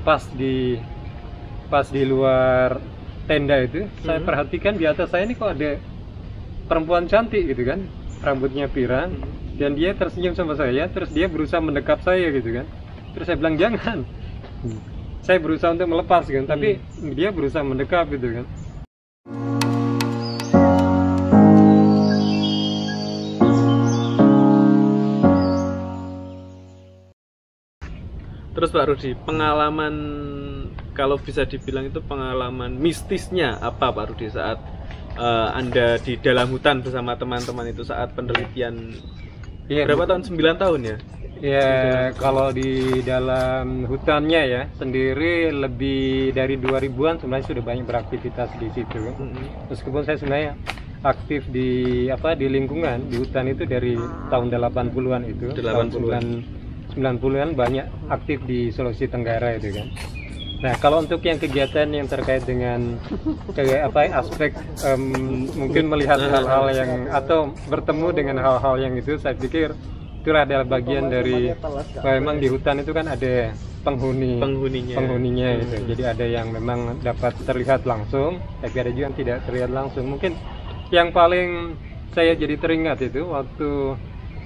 pas di luar tenda itu, saya perhatikan di atas saya ini kok ada perempuan cantik gitu kan, rambutnya pirang, dan dia tersenyum sama saya, terus dia berusaha mendekap saya gitu kan, terus saya bilang jangan, saya berusaha untuk melepas kan, tapi dia berusaha mendekap gitu kan. Terus Pak Rudi, pengalaman kalau bisa dibilang itu pengalaman mistisnya apa Pak Rudi saat Anda di dalam hutan bersama teman-teman itu saat penelitian berapa tahun? 9 tahun ya? Ya, kalau di dalam hutannya ya sendiri lebih dari 2000-an sebenarnya sudah banyak beraktivitas di situ. Meskipun saya sebenarnya aktif di lingkungan di hutan itu dari tahun 80-an itu. 90-an banyak aktif di Sulawesi Tenggara itu kan. Nah, kalau untuk yang kegiatan yang terkait dengan aspek mungkin melihat hal-hal yang atau bertemu dengan hal-hal yang itu, saya pikir itu adalah bagian dari memang di hutan itu kan ada penghuninya gitu. Jadi ada yang memang dapat terlihat langsung, tapi ada juga yang tidak terlihat langsung. Mungkin yang paling saya jadi teringat itu waktu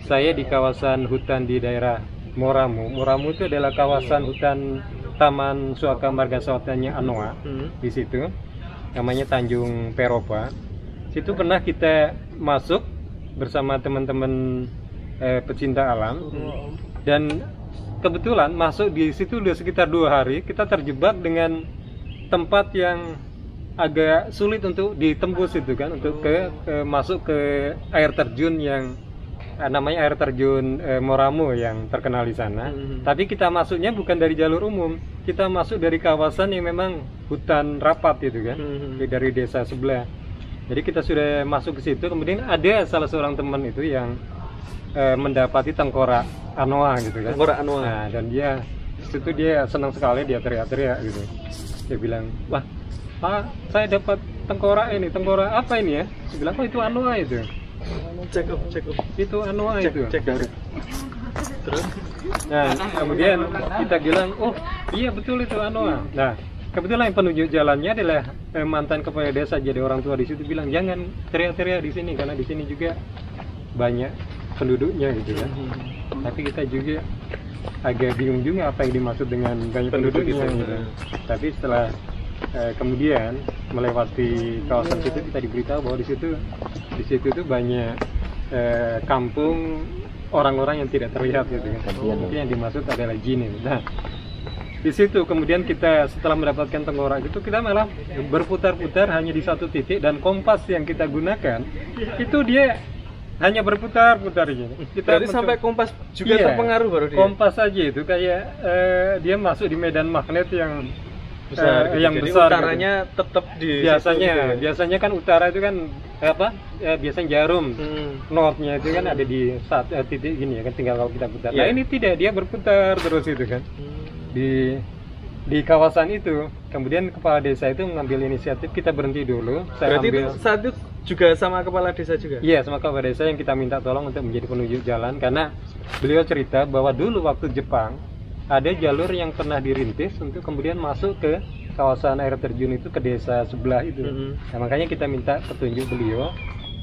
saya di kawasan hutan di daerah Moramu. Moramu itu adalah kawasan hutan Taman Suaka Margasatwanya Anoa. Di situ namanya Tanjung Peropa. Situ pernah kita masuk bersama teman-teman pecinta alam, dan kebetulan masuk di situ udah sekitar 2 hari. Kita terjebak dengan tempat yang agak sulit untuk ditembus itu kan, untuk masuk ke air terjun yang namanya air terjun Moramu yang terkenal di sana. Tapi kita masuknya bukan dari jalur umum, kita masuk dari kawasan yang memang hutan rapat itu kan, dari desa sebelah. Jadi kita sudah masuk ke situ, kemudian ada salah seorang teman itu yang mendapati tengkorak anoa gitu kan. Tengkorak anoa. Nah, dan dia situ dia senang sekali, dia teriak-teriak gitu. Dia bilang, "Wah, Pak, saya dapat tengkorak ini. Tengkorak apa ini ya?" Dia bilang, "Oh, itu anoa itu." Cek up. Itu anoa itu. Cek dari. Terus? Nah, kemudian kita bilang, "Oh, iya betul itu anoa." Nah, kebetulan yang penunjuk jalannya adalah mantan kepala desa, jadi orang tua di situ bilang, "Jangan teriak-teriak di sini karena di sini juga banyak penduduknya gitu kan." Tapi kita juga agak bingung juga apa yang dimaksud dengan banyak penduduknya gitu. Tapi setelah kemudian melewati kawasan situ, kita diberitahu bahwa di situ tuh banyak kampung orang-orang yang tidak terlihat gitu kan. Mungkin yang dimaksud adalah jin itu. Nah, di situ kemudian kita setelah mendapatkan tengkorak itu, kita malah berputar-putar hanya di satu titik, dan kompas yang kita gunakan itu dia hanya berputar-putar gitu. Berarti sampai kompas juga terpengaruh baru dia. Kompas aja itu kayak dia masuk di medan magnet yang besar, yang jadi besar utaranya gitu. Tetap di biasanya kan utara itu kan biasanya jarum northnya itu kan ada di titik gini ya kan, tinggal kalau kita putar. Nah ini tidak, dia berputar terus itu kan di kawasan itu. Kemudian kepala desa itu mengambil inisiatif, kita berhenti dulu. Berarti itu saat itu juga sama kepala desa juga? Iya, sama kepala desa yang kita minta tolong untuk menjadi penunjuk jalan, karena beliau cerita bahwa dulu waktu Jepang ada jalur yang pernah dirintis untuk kemudian masuk ke kawasan air terjun itu, ke desa sebelah itu. Nah, makanya kita minta petunjuk beliau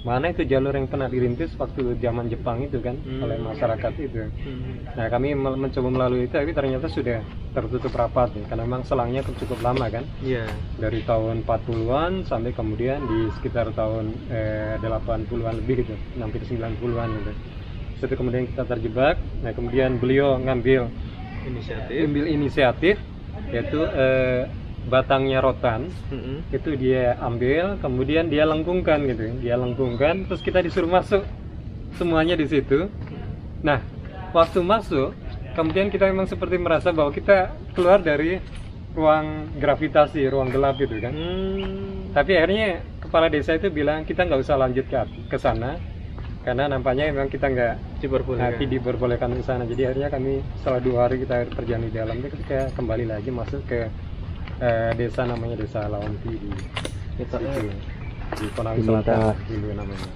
mana itu jalur yang pernah dirintis waktu zaman Jepang itu kan oleh masyarakat itu. Nah, kami mencoba melalui itu, tapi ternyata sudah tertutup rapat nih, karena memang selangnya cukup lama kan. Dari tahun 40-an sampai kemudian di sekitar tahun 80-an lebih gitu, hampir 90-an gitu. Setelah kemudian kita terjebak. Nah, kemudian beliau ngambil inisiatif yaitu batangnya rotan itu dia ambil, kemudian dia lengkungkan gitu, terus kita disuruh masuk semuanya di situ. Nah, waktu masuk kemudian kita memang seperti merasa bahwa kita keluar dari ruang gravitasi, ruang gelap gitu kan. Tapi akhirnya kepala desa itu bilang kita nggak usah lanjut ke sana, karena nampaknya memang kita nggak diperbolehkan ke sana. Jadi akhirnya kami setelah 2 hari kita berjalan di dalam itu, kita kembali lagi masuk ke desa namanya Desa Lawanti di Konawe Selatan dulu namanya.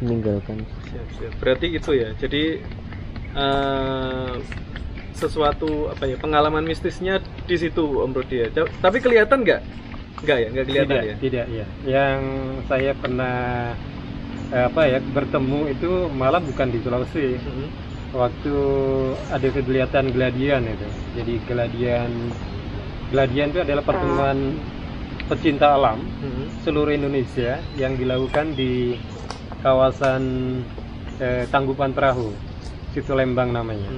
Meninggalkan. Siap. Berarti itu ya. Jadi sesuatu apa ya, pengalaman mistisnya di situ Om Rudi ya. Tapi kelihatan nggak? Nggak ya, nggak kelihatan ya. Tidak ya. Yang saya pernah bertemu itu malah bukan di Sulawesi. Waktu ada kegiatan gladian itu. Jadi gladian itu adalah pertemuan pecinta alam seluruh Indonesia yang dilakukan di kawasan Tanggupan Perahu, situ Lembang namanya.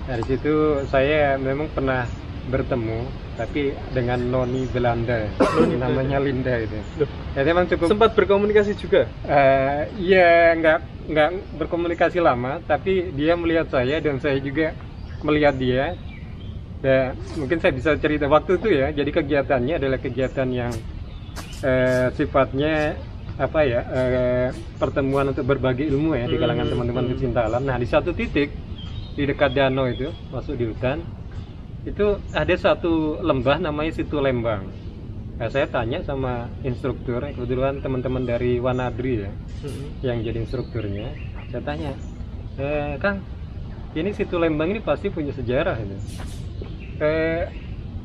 Dari situ saya memang pernah bertemu, tapi dengan noni Belanda, namanya Linda itu. Ya memang cukup. Sempat berkomunikasi juga? Iya, nggak berkomunikasi lama, tapi dia melihat saya dan saya juga melihat dia. Ya, mungkin saya bisa cerita waktu itu ya. Jadi kegiatannya adalah kegiatan yang sifatnya pertemuan untuk berbagi ilmu ya di kalangan teman-teman pecinta alam. Nah, di satu titik di dekat danau itu, masuk di hutan, itu ada satu lembah namanya Situ Lembang. Nah, saya tanya sama instruktur, kebetulan teman-teman dari Wanadri ya, yang jadi instrukturnya. Saya tanya, Kang, ini Situ Lembang ini pasti punya sejarah ini.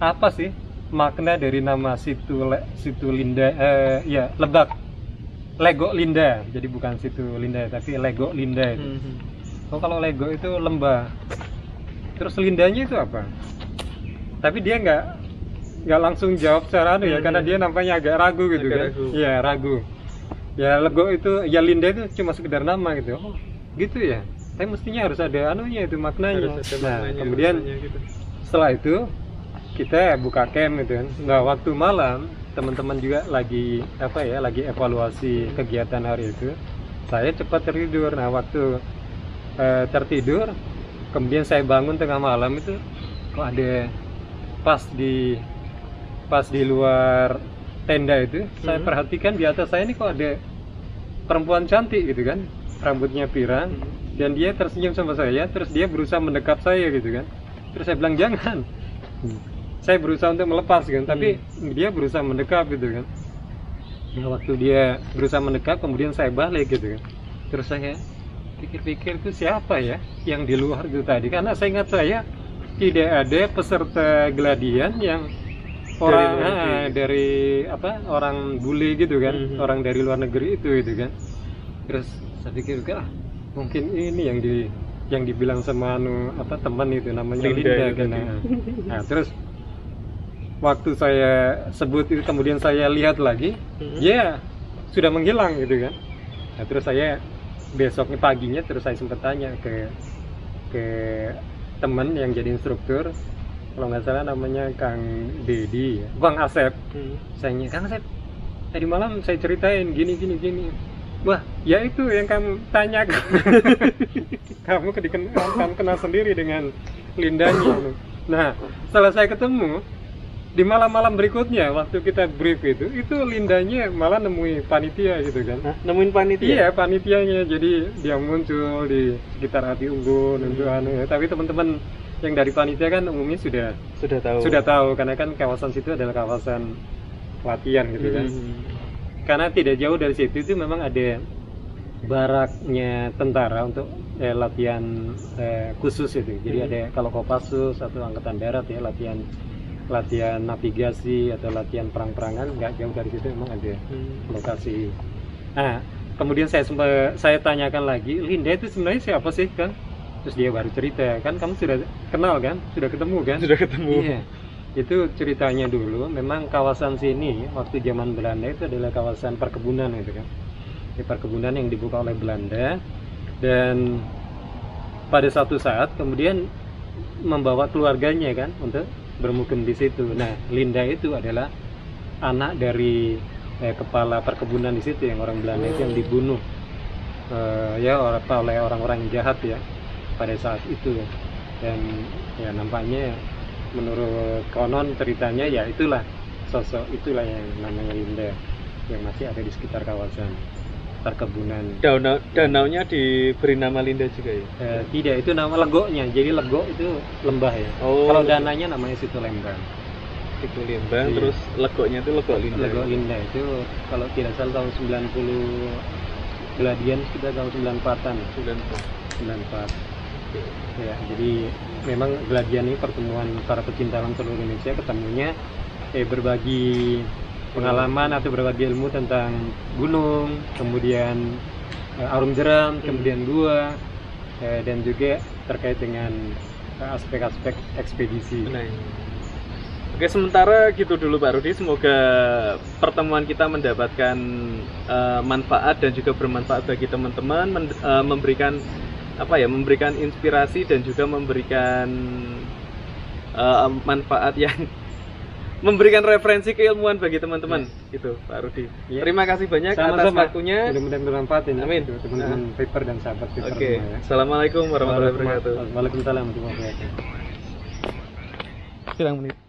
Apa sih makna dari nama Situ Linda? Legok Linda. Jadi bukan Situ Linda, tapi Legok Linda itu. Kalau Legok itu lembah. Terus lindanya itu apa? Tapi dia nggak langsung jawab secara ya, karena dia nampaknya agak ragu gitu kan. Iya, ragu. Ya Legok itu, ya Linda itu cuma sekedar nama gitu. Oh, gitu ya. Tapi mestinya harus ada itu maknanya. Kemudian gitu. Setelah itu kita buka camp gitu kan. Nah, waktu malam teman-teman juga lagi evaluasi kegiatan hari itu. Saya cepat tertidur. Nah, waktu tertidur, kemudian saya bangun tengah malam itu kok ada pas di luar tenda itu, saya perhatikan di atas saya ini kok ada perempuan cantik gitu kan, rambutnya pirang, dan dia tersenyum sama saya, terus dia berusaha mendekap saya gitu kan. Terus saya bilang jangan. Saya berusaha untuk melepas kan, tapi dia berusaha mendekap gitu kan. Nah, waktu dia berusaha mendekap, kemudian saya balik gitu kan. Terus saya pikir-pikir itu siapa ya yang di luar itu tadi, karena saya ingat saya tidak ada peserta gladian yang orang bule gitu kan, orang dari luar negeri itu gitu kan. Terus saya pikir mungkin ini yang dibilang sama teman itu namanya Linda kan. Nah, terus waktu saya sebut itu, kemudian saya lihat lagi, ya sudah menghilang gitu kan. Nah, terus saya besoknya paginya terus saya sempat tanya ke teman yang jadi instruktur, kalau nggak salah namanya Kang Dedi, Bang Asep. Saya tanya, Kang Asep, tadi malam saya ceritain gini. Wah, ya itu yang kamu tanyakan. Kamu kenal sendiri dengan Lindanya. Nah, setelah saya ketemu di malam-malam berikutnya, waktu kita brief itu Lindanya malah nemui panitia gitu kan. Nemuin panitia? Iya, panitianya. Jadi dia muncul di sekitar Api Unggun untuk tapi teman-teman yang dari panitia kan umumnya sudah tahu karena kan kawasan situ adalah kawasan latihan gitu kan. Karena tidak jauh dari situ itu memang ada baraknya tentara untuk latihan khusus itu. Jadi ada kalau Kopassus atau Angkatan Darat ya, latihan navigasi atau latihan perang-perangan, nggak jauh dari situ memang ada lokasi. Nah, kemudian saya tanyakan lagi, Linda itu sebenarnya siapa sih kan? Terus dia baru cerita, kan kamu sudah kenal kan? Sudah ketemu kan? Sudah ketemu. Iya. Itu ceritanya dulu, memang kawasan sini waktu zaman Belanda itu adalah kawasan perkebunan itu kan. Di perkebunan yang dibuka oleh Belanda, dan pada satu saat kemudian membawa keluarganya kan untuk bermukim di situ. Nah, Linda itu adalah anak dari kepala perkebunan di situ yang orang Belanda itu yang dibunuh oleh orang-orang yang jahat ya pada saat itu. Dan ya nampaknya menurut konon ceritanya ya itulah sosok itulah yang namanya Linda yang masih ada di sekitar kawasan perkebunan. Danaunya diberi nama Linda juga ya? Tidak, itu nama legoknya. Jadi legok itu lembah ya. Kalau dananya namanya Situ Lembang. Situ Lembang, iya. Terus legoknya itu Legok Linda. Legok Linda itu kalau tidak salah tahun 90 gladian, kita tahun 94-an. 94. Ya, jadi memang Gladian ini pertemuan para pecinta alam seluruh Indonesia ketemunya berbagi pengalaman atau berbagi ilmu tentang gunung, kemudian arum jeram, kemudian gua, dan juga terkait dengan aspek-aspek ekspedisi. Nah, oke, sementara gitu dulu Pak Rudi. Semoga pertemuan kita mendapatkan manfaat dan juga bermanfaat bagi teman-teman, memberikan memberikan inspirasi dan juga memberikan manfaat yang memberikan referensi keilmuan bagi teman-teman. Gitu Pak Rudi. Ya. Terima kasih banyak atas Sama-sama. waktunya. Mudah-mudahan bermanfaat ya, Amin. teman-teman paper dan sahabat paper. Oke. semua, ya. Assalamualaikum warahmatullahi wabarakatuh. Waalaikumsalam warahmatullahi wabarakatuh. Silang menit.